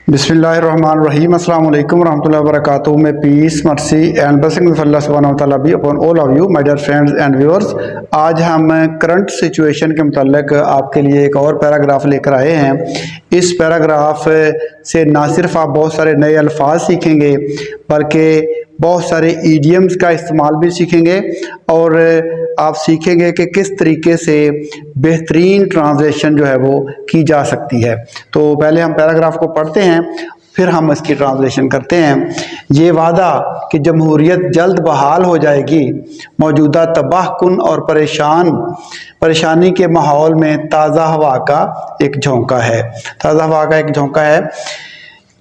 बिस्मिल्लाहिर्रहमानिर्रहीम अस्सलामुअलैकुम रहमतुल्लाहि व बरकातुहू। May peace mercy and blessing of Allah सुब्हानहू व तआला be upon all of you my dear friends and viewers. आज हम करंट सिचुएशन के मुताल्लिक आपके लिए एक और पैराग्राफ लेकर आए हैं। इस पैराग्राफ से ना सिर्फ आप बहुत सारे नए अल्फाज सीखेंगे बल्कि बहुत सारे ईडियम्स का इस्तेमाल भी सीखेंगे और आप सीखेंगे कि किस तरीके से बेहतरीन ट्रांसलेशन जो है वो की जा सकती है। तो पहले हम पैराग्राफ को पढ़ते हैं, फिर हम इसकी ट्रांसलेशन करते हैं। ये वादा कि जमहूरियत जल्द बहाल हो जाएगी मौजूदा तबाहकुन और परेशानी के माहौल में ताज़ा हवा का एक झोंका है। ताज़ा हवा का एक झोंका है।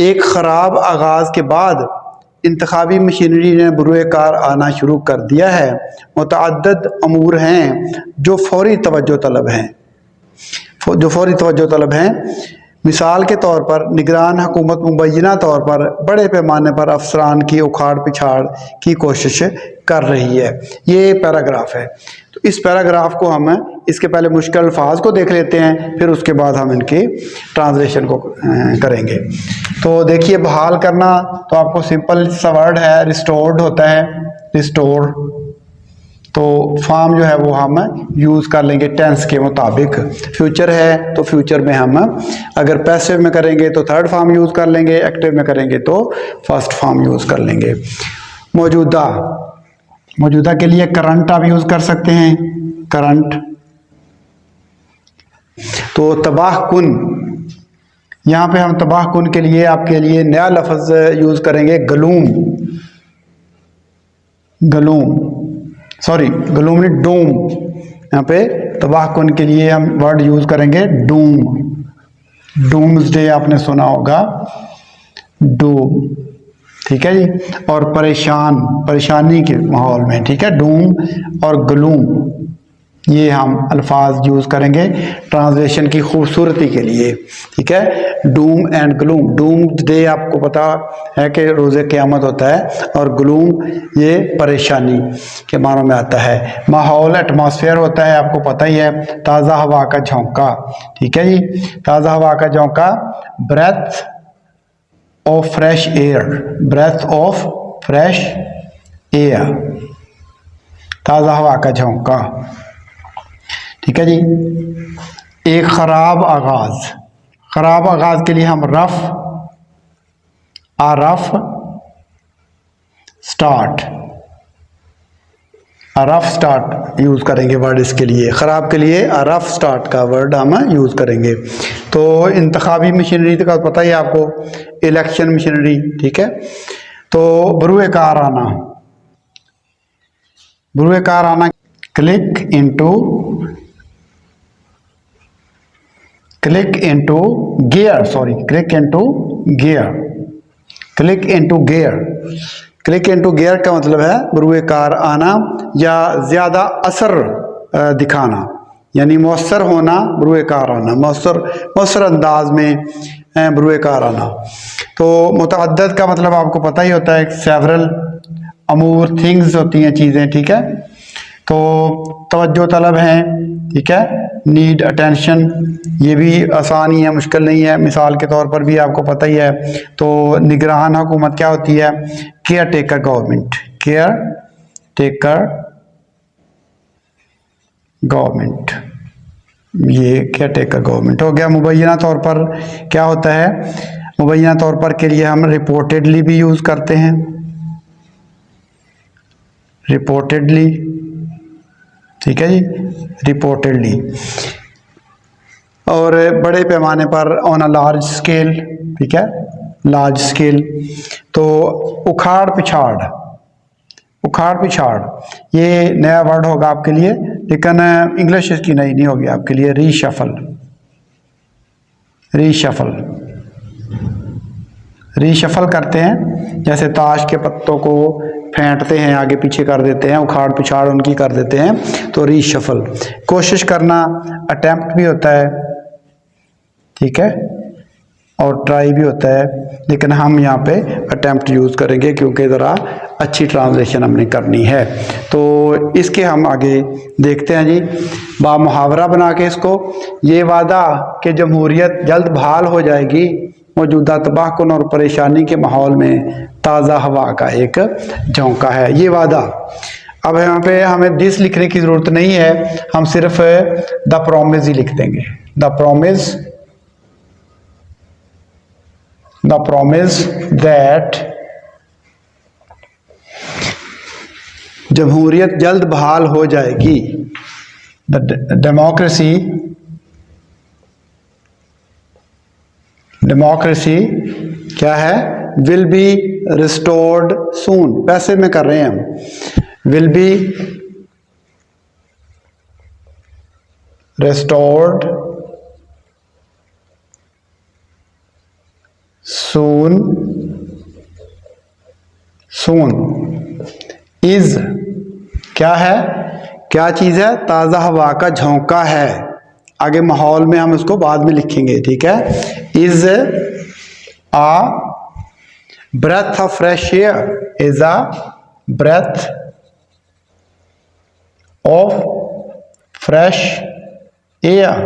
एक ख़राब आगाज़ के बाद इंतखाबी मशीनरी ने बुरुए कार आना शुरू कर दिया है। मुतअद्दिद अमूर हैं जो फौरी तवज्जो तलब हैं। मिसाल के तौर पर निगरान हुकूमत मुबैना तौर पर बड़े पैमाने पर अफसरान की उखाड़ पिछाड़ की कोशिश कर रही है। ये पैराग्राफ है। तो इस पैराग्राफ को हम इसके पहले मुश्किल अल्फाज को देख लेते हैं, फिर उसके बाद हम इनकी ट्रांसलेशन को करेंगे। तो देखिए, बहाल करना तो आपको सिंपल सा वर्ड है, रिस्टोर्ड होता है, रिस्टोर। तो फॉर्म जो है वो हम यूज़ कर लेंगे टेंस के मुताबिक। फ्यूचर है तो फ्यूचर में हम अगर पैसिव में करेंगे तो थर्ड फॉर्म यूज़ कर लेंगे, एक्टिव में करेंगे तो फर्स्ट फॉर्म यूज़ कर लेंगे। मौजूदा के लिए करंट आप यूज़ कर सकते हैं, करंट। तो तबाहकुन, यहाँ पे हम तबाहकुन के लिए आपके लिए नया लफ्ज़ यूज़ करेंगे, गलूम नहीं, डूम। यहाँ पे तबाहकुन के लिए हम वर्ड यूज़ करेंगे डूम। डूम्सडे आपने सुना होगा, डूम, ठीक है जी। और परेशानी के माहौल में, ठीक है, डूम और गलूम, ये हम अल्फाज यूज़ करेंगे ट्रांसलेशन की खूबसूरती के लिए, ठीक है। Doom and gloom, Doom day आपको पता है कि रोज़े क़यामत होता है, और ग्लूम ये परेशानी के मानों में आता है। माहौल एटमॉस्फेयर होता है, आपको पता ही है। ताज़ा हवा का झोंका, ठीक है जी, ताज़ा हवा का झोंका। Breath of fresh air, breath of fresh air, ताज़ा हवा का झोंका, ठीक है जी। एक ख़राब आगाज़ के लिए हम रफ स्टार्ट यूज़ करेंगे वर्ड इसके लिए। ख़राब के लिए रफ स्टार्ट का वर्ड हम यूज़ करेंगे। तो इंतखाबी मशीनरी का पता ही आपको, इलेक्शन मशीनरी, ठीक है। तो बुरुए कार आना, क्लिक इनटू गियर का मतलब है बुरुए कार आना या ज़्यादा असर दिखाना, यानी मौसर होना, बुरुए कार आना, मौसर अंदाज में बुरुए कार आना। तो मुतअद्दिद का मतलब आपको पता ही होता है, सेवरल, अमूर, थिंग्स होती हैं, चीज़ें, ठीक है। तो तवज्जो तलब हैं, ठीक है, नीड अटेंशन, ये भी आसान ही है, मुश्किल नहीं है। मिसाल के तौर पर भी आपको पता ही है। तो निगरान हुकूमत क्या होती है, केयर टेकर गवर्नमेंट, ये केयर टेकर गवर्नमेंट हो गया। मुबैना तौर पर क्या होता है, मुबैना तौर पर के लिए हम रिपोर्टेडली भी यूज़ करते हैं, रिपोर्टेडली, ठीक है जी, रिपोर्टेडली। और बड़े पैमाने पर ऑन अ लार्ज स्केल, ठीक है, लार्ज स्केल। तो उखाड़ पिछाड़ ये नया वर्ड होगा आपके लिए, लेकिन इंग्लिश इसकी नहीं होगी आपके लिए। रीशफल करते हैं, जैसे ताश के पत्तों को फेंटते हैं, आगे पीछे कर देते हैं, उखाड़ पिछाड़ उनकी कर देते हैं, तो रीशफल। कोशिश करना अटेम्प्ट भी होता है, ठीक है, और ट्राई भी होता है, लेकिन हम यहाँ पे अटेम्प्ट यूज़ करेंगे क्योंकि ज़रा अच्छी ट्रांसलेशन हमने करनी है। तो इसके हम आगे देखते हैं जी, मुहावरा बना के इसको। ये वादा कि जमहूरियत जल्द बहाल हो जाएगी, मौजूदा तबाहकुन और परेशानी के माहौल में ताज़ा हवा का एक झोंका है। ये वादा। अब यहाँ पे हमें दिस लिखने की ज़रूरत नहीं है, हम सिर्फ द प्रॉमिस ही लिख देंगे। द प्रॉमिस दैट जमहूरियत जल्द बहाल हो जाएगी। द डेमोक्रेसी क्या है? विल बी रिस्टोर्ड सून। पैसे में कर रहे हैं हम। Will be restored soon is क्या है? क्या चीज़ है? ताज़ा हवा का झोंका है। आगे माहौल में हम इसको बाद में लिखेंगे, ठीक है। Is a breath of fresh air. Is a breath of fresh air.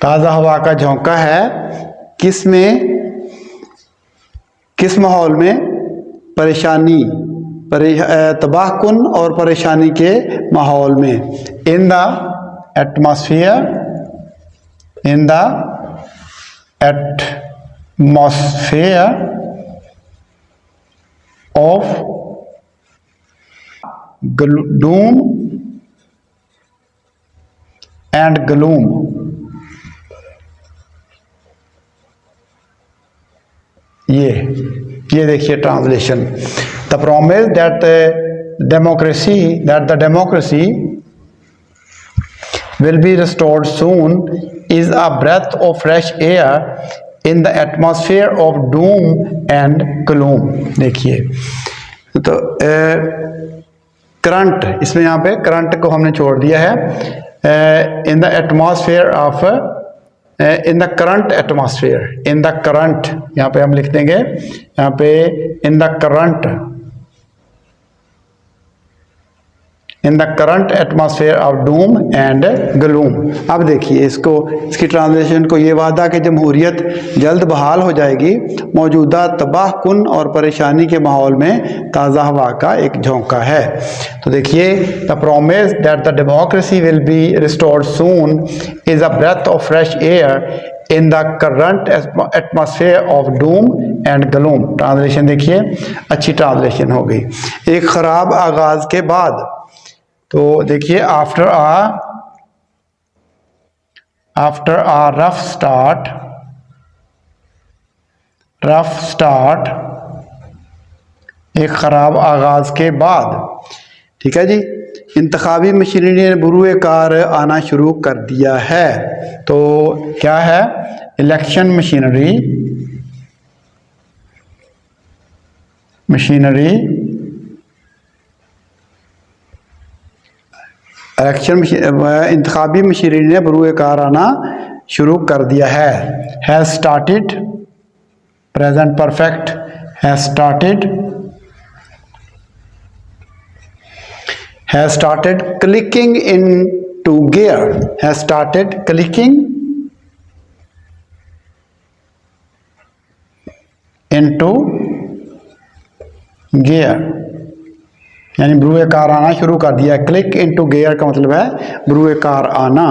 ताज़ा हवा का झोंका है किस में? किस माहौल में? परेशानी, तबाहकुन और परेशानी के माहौल में। In the atmosphere, in the atmosphere of doom and gloom. ये देखिए translation. The promise that the democracy will be restored soon is a breath of fresh air in the atmosphere of doom and gloom। देखिए तो current, इसमें यहाँ पे current को हमने छोड़ दिया है। In the atmosphere of, in the current atmosphere, in the current यहाँ पे हम लिख देंगे, यहाँ पे इन the current, in the current atmosphere of doom and gloom. अब देखिए इसको, इसकी ट्रांसलेशन को। ये वादा कि जमहूरियत जल्द बहाल हो जाएगी, मौजूदा तबाहकुन और परेशानी के माहौल में ताज़ा हवा का एक झोंका है। तो देखिए, the promise that the democracy will be restored soon is a breath of fresh air in the current atmosphere of doom and gloom. Translation देखिए, अच्छी ट्रांसलेशन हो गई। एक ख़राब आगाज़ के बाद, तो देखिए आफ्टर आ रफ स्टार्ट, एक ख़राब आगाज़ के बाद, ठीक है जी। इंतखाबी मशीनरी ने बुरुए कार आना शुरू कर दिया है। तो क्या है? इलेक्शन मशीनरी, इंतखाबी मशीनरी ने बरूए कार आना शुरू कर दिया है। Has started, present perfect, has started clicking in to gear, has started clicking into gear, यानी बरूए कार आना शुरू कर दिया। क्लिक इनटू गियर का मतलब है बरूए कार आना।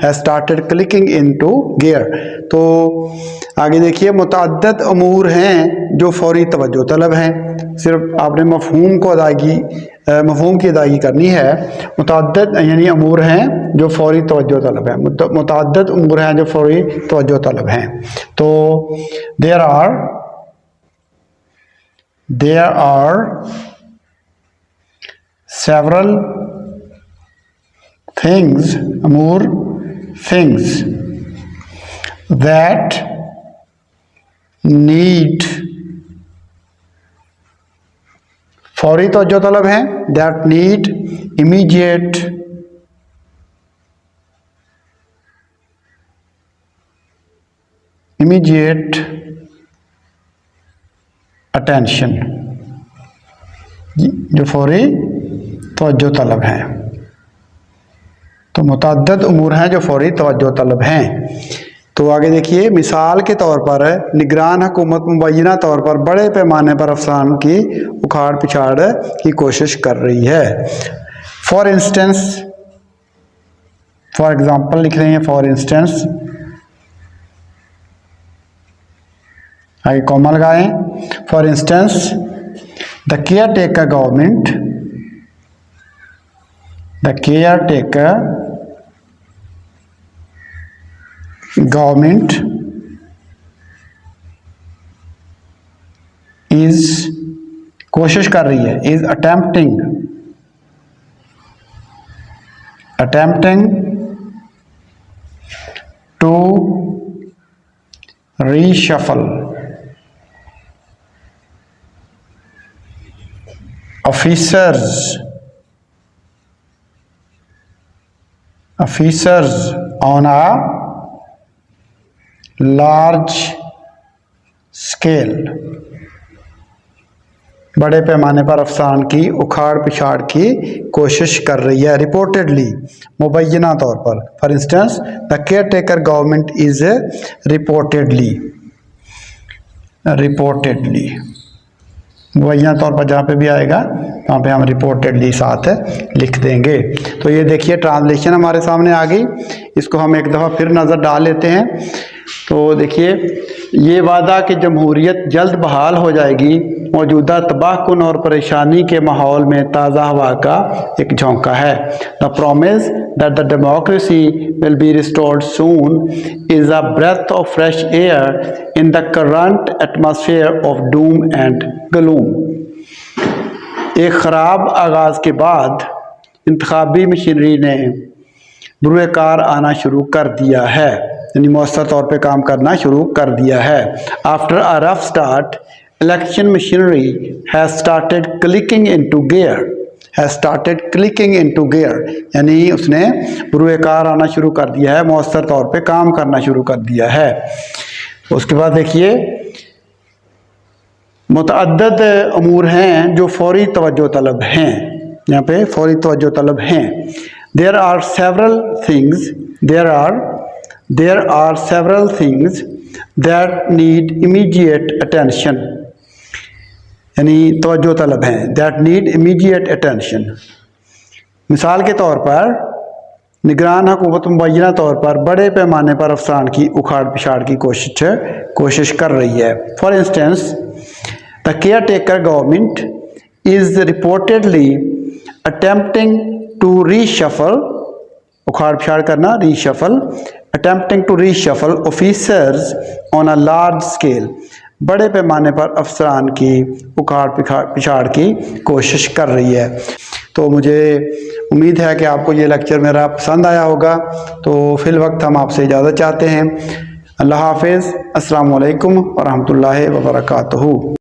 Has started clicking into gear. तो आगे देखिए, मुतअद्दिद अमूर हैं जो फौरी तवज्जो तलब हैं। सिर्फ आपने मफहूम की अदायगी करनी है। मुतअद्दिद यानी अमूर हैं जो फौरी तवज्जो तलब हैं। मुतअद्दिद अमूर हैं जो फौरी तवज्जो तलब हैं। तो there are several things, more things that need, फौरी तवज्जो तलब हैं, that need immediate attention, जो फौरी तवज्जो तलब हैं। तो मुतअद्दिद उमूर हैं जो फौरी तवज्जो तलब हैं। तो तो आगे देखिए, मिसाल के तौर पर निगरान हुकूमत मुबैना तौर पर बड़े पैमाने पर अफसान की उखाड़ पिछाड़ की कोशिश कर रही है। फॉर इंस्टेंस, फॉर एग्जाम्पल लिख रहे हैं, फॉर इंस्टेंस, आगे कॉमा लगाएं। For instance the caretaker government, the caretaker government is, कोशिश कर रही है, is attempting to reshuffle officers on a large scale, बड़े पैमाने पर अफसान की उखाड़ पिछाड़ की कोशिश कर रही है। रिपोर्टेडली, मुबैना तौर पर। For instance the caretaker government is reportedly मुबैना तौर पर जहाँ पे भी आएगा वहाँ पे हम रिपोर्टेडली साथ लिख देंगे। तो ये देखिए ट्रांसलेशन हमारे सामने आ गई, इसको हम एक दफ़ा फिर नज़र डाल लेते हैं। तो देखिए, ये वादा कि जमहूरियत जल्द बहाल हो जाएगी मौजूदा तबाहकुन और परेशानी के माहौल में ताज़ा हवा का एक झोंका है। The promise that the democracy will be restored soon is a breath of fresh air in the current atmosphere of doom and gloom. एक ख़राब आगाज़ के बाद इंतखाबी मशीनरी ने बुरे कार आना शुरू कर दिया है, यानी मौसर तौर पे काम करना शुरू कर दिया है। After a rough start election machinery has started clicking into gear, यानी उसने बुरे कार आना शुरू कर दिया है, मौसर तौर पे काम करना शुरू कर दिया है। उसके बाद देखिए, मुतअद्दिद अमूर हैं जो फौरी तवज्जो तलब हैं, यहाँ पे फौरी तवज्जो तलब हैं। There are several things that need immediate attention, यानी तवज्जो तलब हैं, that need immediate attention। मिसाल के तौर पर निगरान हुकूमत मुबैना तौर पर बड़े पैमाने पर अफसान की उखाड़ पिछाड़ की कोशिश कर रही है। For instance the caretaker government is reportedly attempting to reshuffle, उखाड़ पिछाड़ करना, reshuffle, attempting to reshuffle officers on a large scale, बड़े पैमाने पर अफसरान की उखाड़ पिछाड़ की कोशिश कर रही है। तो मुझे उम्मीद है कि आपको ये लेक्चर मेरा पसंद आया होगा। तो फिल वक्त हम आपसे इजाज़त चाहते हैं। अल्लाह हाफिज़। अस्सलामु अलैकुम व रहमतुल्लाहि व बरकातुहू।